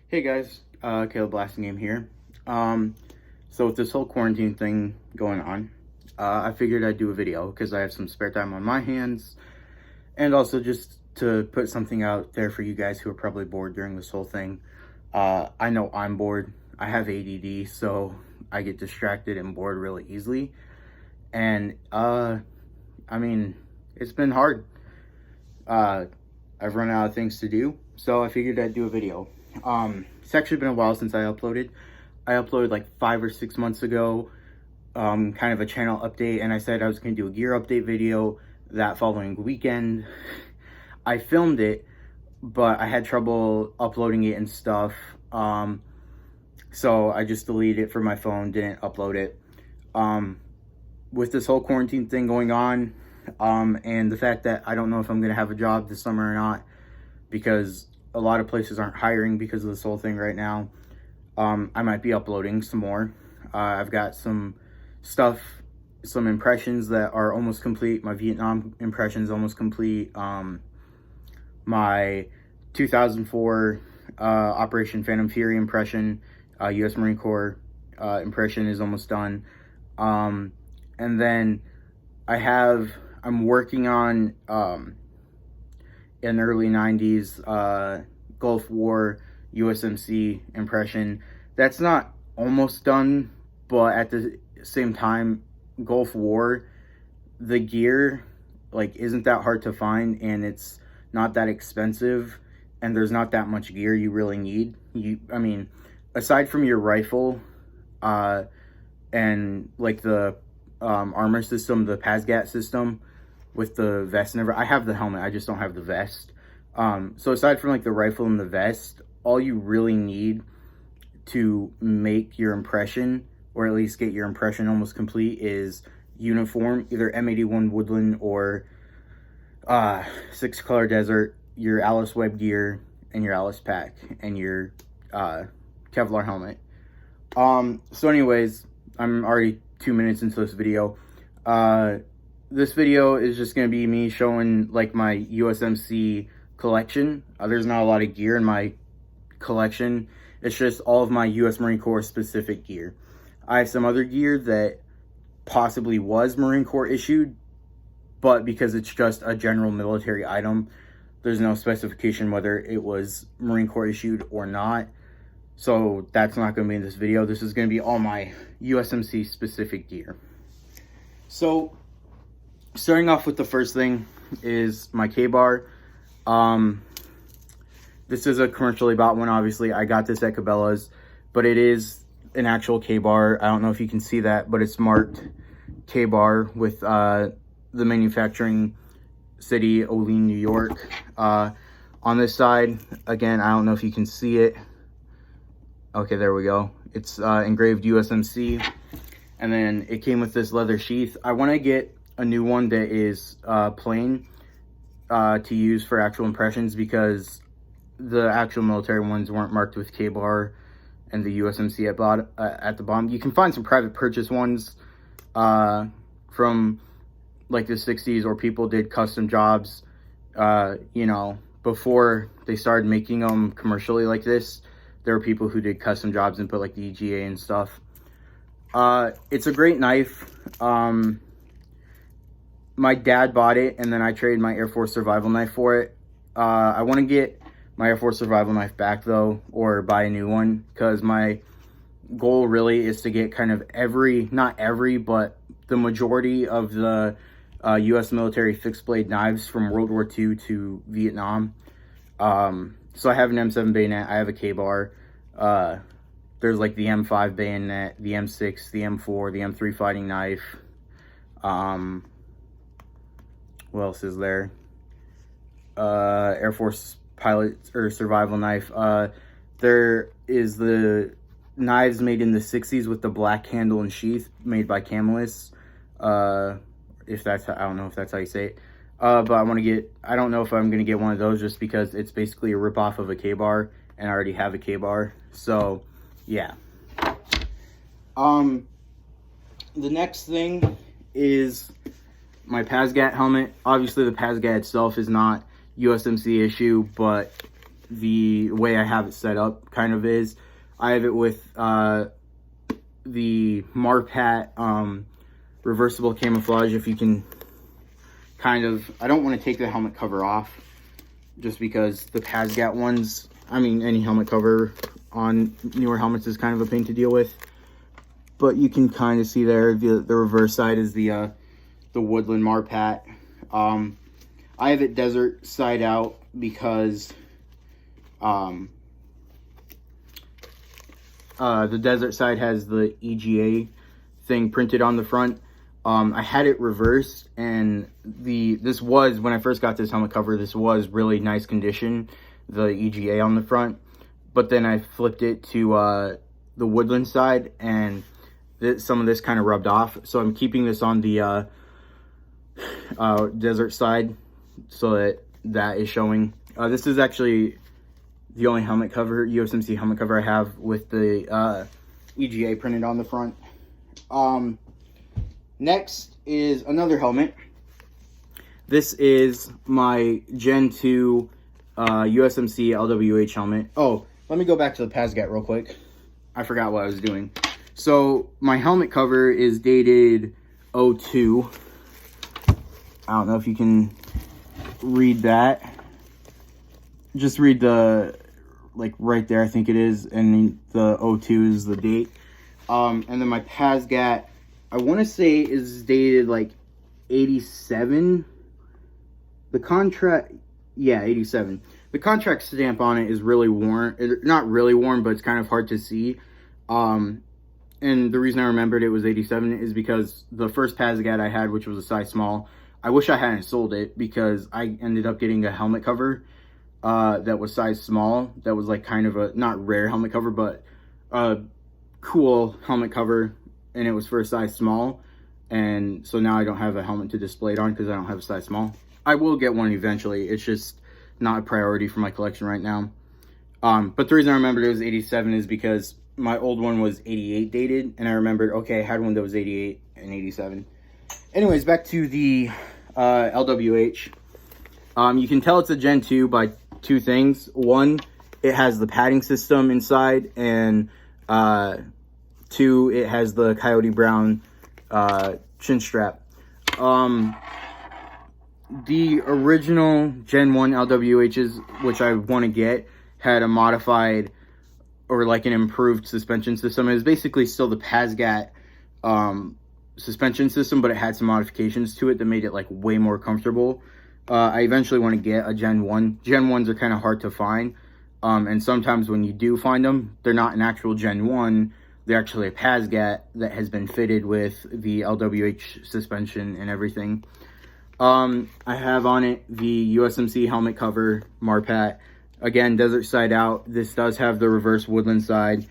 Hey guys, Caleb Blasting Game here. So with this whole quarantine thing going on, I figured I'd do a video because I have some spare time on my hands, and also just to put something out there for you guys who are probably bored during this whole thing. I know I'm bored. I have ADD, so I get distracted and bored really easily. And, I mean, it's been hard. I've run out of things to do, so I figured I'd do a video. It's actually been a while since I uploaded. I uploaded like 5 or 6 months ago, kind of a channel update, and I said I was going to do a gear update video that following weekend. I filmed it, but I had trouble uploading it and stuff, so I just deleted it from my phone, didn't upload it. With this whole quarantine thing going on, and the fact that I don't know if I'm going to have a job this summer or not, because a lot of places aren't hiring because of this whole thing right now. I might be uploading some more. I've got some stuff, some impressions that are almost complete. My Vietnam impression is almost complete. My 2004 Operation Phantom Fury impression, U.S. Marine Corps impression is almost done. And then I'm working on an early 90s Gulf War USMC impression. That's not almost done, but at the same time, Gulf War, the gear isn't that hard to find, and it's not that expensive, and there's not that much gear you really need. I mean, aside from your rifle and the armor system, the PASGAT system with the vest and everything. I have the helmet, I just don't have the vest. So aside from the rifle and the vest, all you really need to make your impression, or at least get your impression almost complete, is uniform, either M81 Woodland or 6 Color Desert, your Alice Web gear, and your Alice pack, and your Kevlar helmet. So anyways, I'm already 2 minutes into this video. This video is just going to be me showing my USMC collection. There's not a lot of gear in my collection. It's just all of my U.S. Marine Corps specific gear. I have some other gear that possibly was Marine Corps issued, but because it's just a general military item, there's no specification whether it was Marine Corps issued or not. So that's not going to be in this video. This is going to be all my USMC specific gear. So starting off with the first thing is my K-bar. This is a commercially bought one, obviously. I got this at Cabela's, but it is an actual K-bar. I don't know if you can see that, but it's marked K-bar with the manufacturing city, Olean, New York. On this side, again, I don't know if you can see it. Okay, there we go. It's engraved USMC. And then it came with this leather sheath. I want to get a new one that is plain to use for actual impressions, because the actual military ones weren't marked with K-bar and the USMC at the bottom. You can find some private purchase ones from the 60s, or people did custom jobs, before they started making them commercially like this. There were people who did custom jobs and put the EGA and stuff. It's a great knife. My dad bought it, and then I traded my Air Force survival knife for it. I want to get my Air Force survival knife back though, or buy a new one, because my goal really is to get kind of not every, but the majority of the U.S. military fixed blade knives from World War II to Vietnam. So I have an M7 bayonet, I have a K-bar, there's the M5 bayonet, the M6, the M4, the M3 fighting knife. What else is there? Air Force pilot or survival knife. There is the knives made in the 60s with the black handle and sheath, made by Camelus. If that's, I don't know if that's how you say it. But I want to get, I don't know if I'm going to get one of those, just because it's basically a ripoff of a K-bar, and I already have a K-bar. So, yeah. The next thing is my PASGAT helmet. Obviously, the PASGAT itself is not USMC issue, but the way I have it set up kind of is. I have it with the Marpat reversible camouflage. If you can kind of, I don't want to take the helmet cover off just because the PASGAT ones, I mean, any helmet cover on newer helmets is kind of a pain to deal with. But you can kind of see there, the reverse side is the Woodland Marpat. I have it desert side out because the desert side has the EGA thing printed on the front. I had it reversed, and this was, when I first got this helmet cover, this was really nice condition, the EGA on the front. But then I flipped it to the Woodland side, and some of this kind of rubbed off. So I'm keeping this on the desert side so that is showing. This is actually the only helmet cover, USMC helmet cover I have with the EGA printed on the front. Next is another helmet. This is my Gen 2 USMC LWH helmet. Oh, let me go back to the PASGAT real quick. I forgot what I was doing. So my helmet cover is dated 02. I don't know if you can read that. Just read the, like, right there, I think it is, and the 02 is the date. And then my PASGAT, I want to say, is dated like 87. The contract, yeah, 87. The contract stamp on it is really worn. Not really worn, but it's kind of hard to see. And the reason I remembered it was 87 is because the first PASGAT I had, which was a size small, I wish I hadn't sold it because I ended up getting a helmet cover that was size small. That was like kind of a, not rare helmet cover, but a cool helmet cover, and it was for a size small. And so now I don't have a helmet to display it on because I don't have a size small. I will get one eventually. It's just not a priority for my collection right now. But the reason I remembered it was 87 is because my old one was 88 dated, and I remembered, okay, I had one that was 88 and 87. Anyways, back to the LWH. You can tell it's a Gen 2 by two things. One, it has the padding system inside, and two, it has the Coyote Brown chin strap. The original Gen 1 LWHs, which I want to get, had a modified or like an improved suspension system. It was basically still the PASGAT suspension system, but it had some modifications to it that made it like way more comfortable. I eventually want to get a Gen 1. Gen 1s are kind of hard to find. And sometimes when you do find them, they're not an actual Gen 1. They're actually a PASGAT that has been fitted with the LWH suspension and everything. I have on it the USMC helmet cover, Marpat. Again, desert side out. This does have the reverse Woodland side.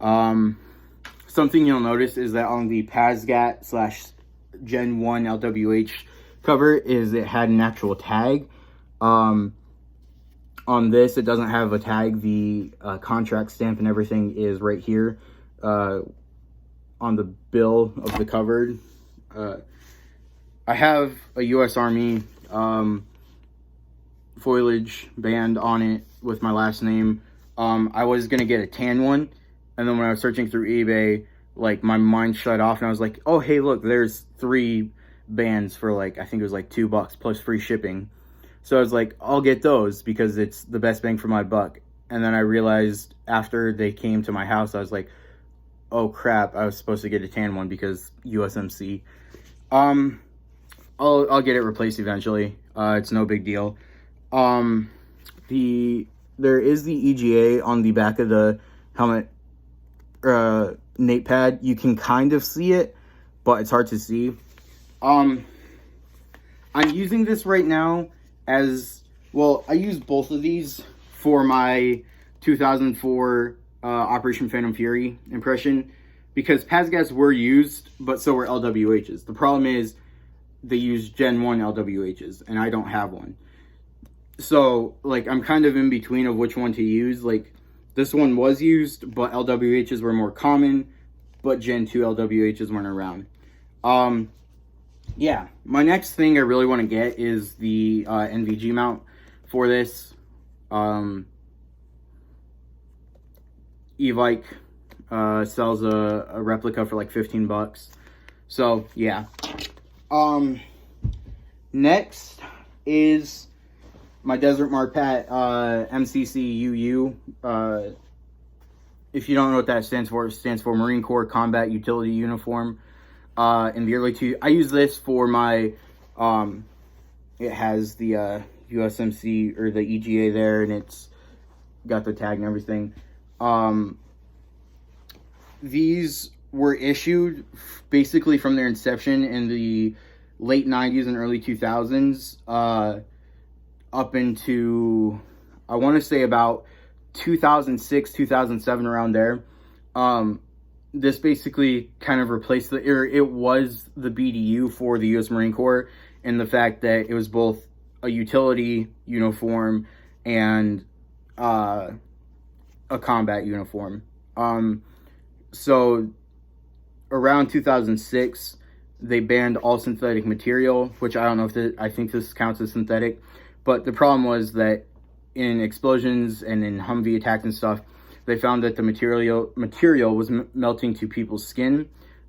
Something you'll notice is that on the PASGAT / Gen 1 LWH cover is it had an actual tag. On this, it doesn't have a tag. The contract stamp and everything is right here on the bill of the cover. I have a U.S. Army foliage band on it with my last name. I was going to get a tan one, and then when I was searching through eBay, like, my mind shut off, and I was like, oh, hey, look, there's 3 bands for, like, I think it was like $2 plus free shipping. So I was like, I'll get those because it's the best bang for my buck. And then I realized after they came to my house, I was like, oh crap, I was supposed to get a tan one because USMC. I'll get it replaced eventually. It's no big deal. There is the EGA on the back of the helmet nape pad. You can kind of see it, but it's hard to see. I'm using this right now as well. I use both of these for my 2004 Operation Phantom Fury impression because PASGATs were used, but so were LWHs. The problem is they use Gen 1 LWHs, and I don't have one. So, like, I'm kind of in between of which one to use. Like, this one was used, but LWHs were more common, but Gen 2 LWHs weren't around. Yeah, my next thing I really want to get is the NVG mount for this. Evike sells a replica for like 15 bucks. So yeah. Next is my Desert Marpat MCC UU. If you don't know what that stands for, it stands for Marine Corps Combat Utility Uniform. In the early I use this for my, it has the USMC or the EGA there, and it's got the tag and everything. These were issued basically from their inception in the late 90s and early 2000s, up into, I want to say about 2006, 2007, around there. This basically kind of replaced it was the BDU for the U.S. Marine Corps, in the fact that it was both a utility uniform and a combat uniform. So around 2006, they banned all synthetic material, which I don't know if I think this counts as synthetic, but the problem was that in explosions and in Humvee attacks and stuff, they found that the material was melting to people's skin.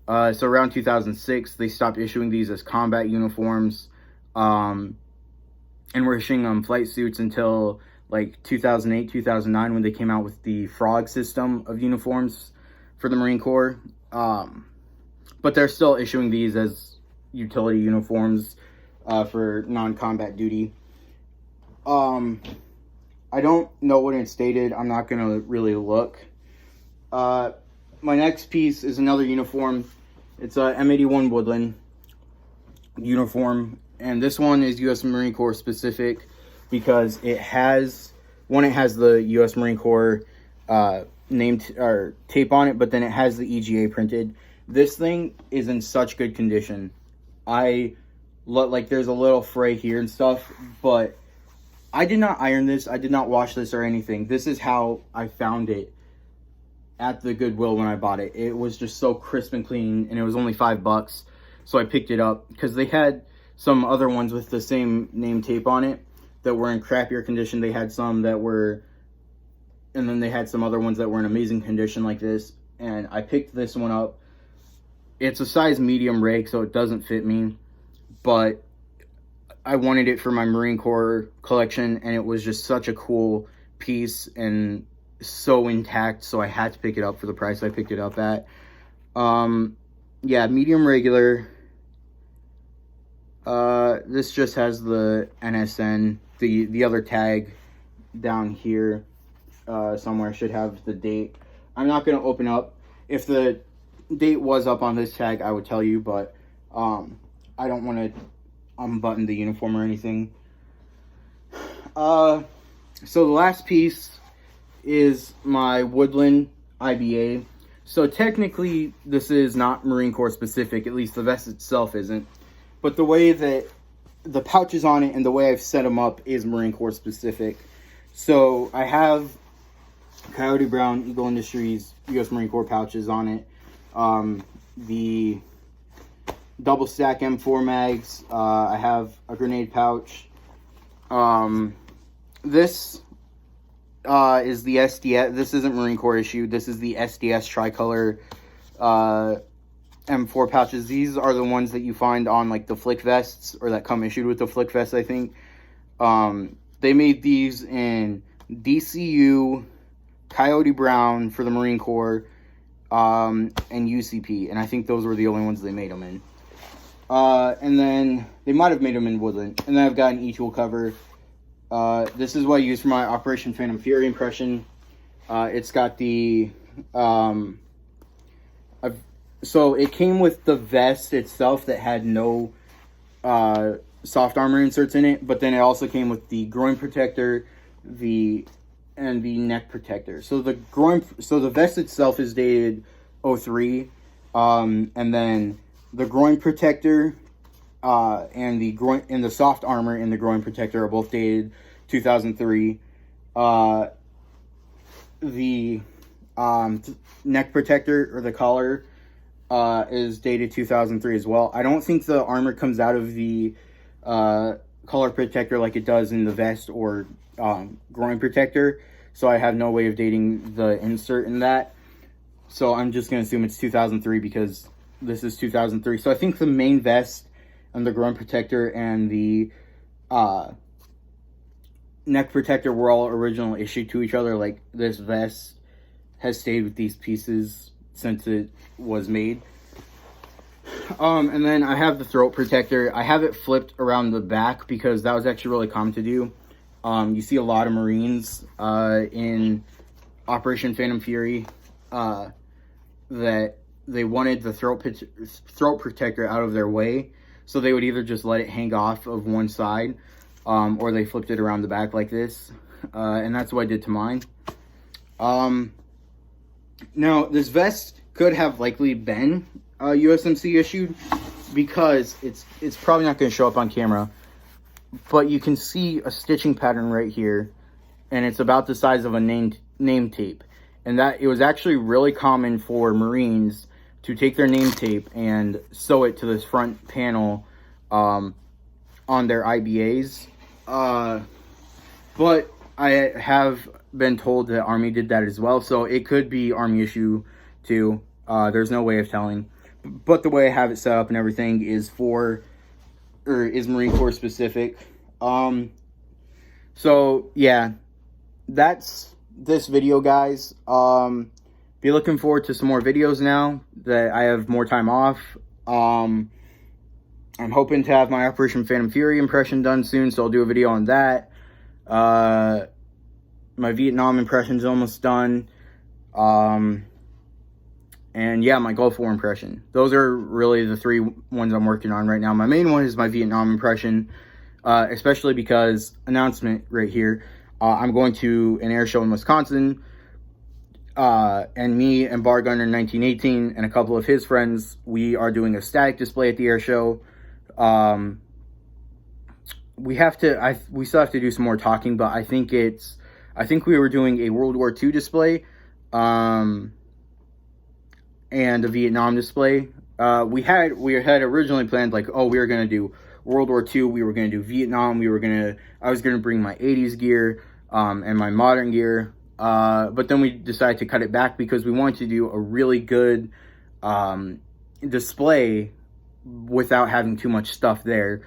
So around 2006, they stopped issuing these as combat uniforms, and were issuing them flight suits until like 2008, 2009, when they came out with the Frog system of uniforms for the Marine Corps. But they're still issuing these as utility uniforms for non-combat duty. I don't know what it's stated. I'm not going to really look. My next piece is another uniform. It's a M81 Woodland uniform. And this one is U.S. Marine Corps specific because it has the U.S. Marine Corps name or tape on it, but then it has the EGA printed. This thing is in such good condition. I look like there's a little fray here and stuff, but I did not iron this. I did not wash this or anything. This is how I found it at the Goodwill when I bought it. It was just so crisp and clean, and it was only $5. So I picked it up because they had some other ones with the same name tape on it that were in crappier condition. They had some that were, and then they had some other ones that were in amazing condition like this. And I picked this one up. It's a size medium rake, so it doesn't fit me, but I wanted it for my Marine Corps collection, and it was just such a cool piece and so intact, so I had to pick it up for the price I picked it up at. Yeah, medium regular. This just has the NSN. The other tag down here somewhere should have the date. I'm not going to open up. If the date was up on this tag, I would tell you, but I don't want to unbutton the uniform or anything. So the last piece is my Woodland IBA. So technically this is not Marine Corps specific, at least the vest itself isn't, but the way that the pouches on it and the way I've set them up is Marine Corps specific. So I have Coyote Brown Eagle Industries U.S. Marine Corps pouches on it. The double stack M4 mags. I have a grenade pouch. This is the SDS. This isn't Marine Corps issued. This is the SDS tricolor M4 pouches. These are the ones that you find on like the flick vests, or that come issued with the flick vest, I think. They made these in DCU, Coyote Brown for the Marine Corps, and UCP, and I think those were the only ones they made them in. And then they might have made them in Woodland. And then I've got an E-tool cover. This is what I use for my Operation Phantom Fury impression. It's got the so it came with the vest itself that had no soft armor inserts in it, but then it also came with the groin protector, and the neck protector. So the vest itself is dated 03, and then the groin protector and the soft armor in the groin protector are both dated 2003. The neck protector, or the collar, is dated 2003 as well. I don't think the armor comes out of the collar protector like it does in the vest or groin protector. so I have no way of dating the insert in that. So I'm just going to assume it's 2003 because this is 2003. So I think the main vest and the groin protector and the neck protector were all original issue to each other. Like, this vest has stayed with these pieces since it was made. And then I have the throat protector. I have it flipped around the back because that was actually really common to do. You see a lot of Marines in Operation Phantom Fury that they wanted the throat protector out of their way, so they would either just let it hang off of one side, or they flipped it around the back like this, and that's what I did to mine. Now, this vest could have likely been USMC issued because it's probably not going to show up on camera, but you can see a stitching pattern right here, and it's about the size of a name tape. And that it was actually really common for Marines to take their name tape and sew it to this front panel on their IBAs. But I have been told that Army did that as well, so it could be Army issue too. There's no way of telling. But the way I have it set up and everything is is Marine Corps specific. So yeah, that's this video, guys. Be looking forward to some more videos now that I have more time off. I'm hoping to have my Operation Phantom Fury impression done soon, so I'll do a video on that. My Vietnam impression's almost done. And yeah, my Gulf War impression. Those are really the three ones I'm working on right now. My main one is my Vietnam impression, especially because, announcement right here, I'm going to an air show in Wisconsin, and me and Bar Gunner 1918 and a couple of his friends, we are doing a static display at the air show. We still have to do some more talking, but I think we were doing a World War II display, and a Vietnam display. We had originally planned, like, oh, we were going to do World War II, we were going to do Vietnam, I was going to bring my 80s gear, and my modern gear, but then we decided to cut it back because we wanted to do a really good, display without having too much stuff there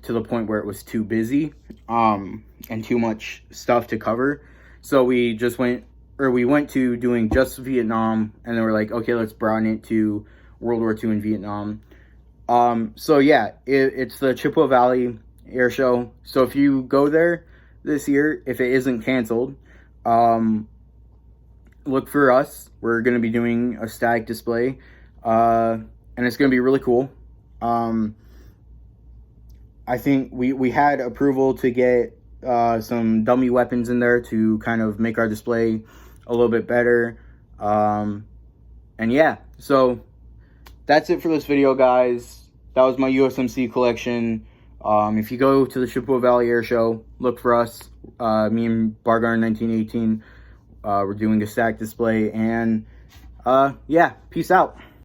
to the point where it was too busy, and too much stuff to cover. So we went to doing just Vietnam, and then we're like, okay, let's broaden it to World War II and Vietnam. So yeah, it's the Chippewa Valley Air Show. So if you go there this year, if it isn't canceled, look for us. We're going to be doing a static display, and it's going to be really cool. I think we had approval to get some dummy weapons in there to kind of make our display a little bit better. And yeah, so that's it for this video, guys. That was my USMC collection. If you go to the Chippewa Valley Air Show, look for us. Me and Bargar 1918, we're doing a stack display, and yeah, peace out.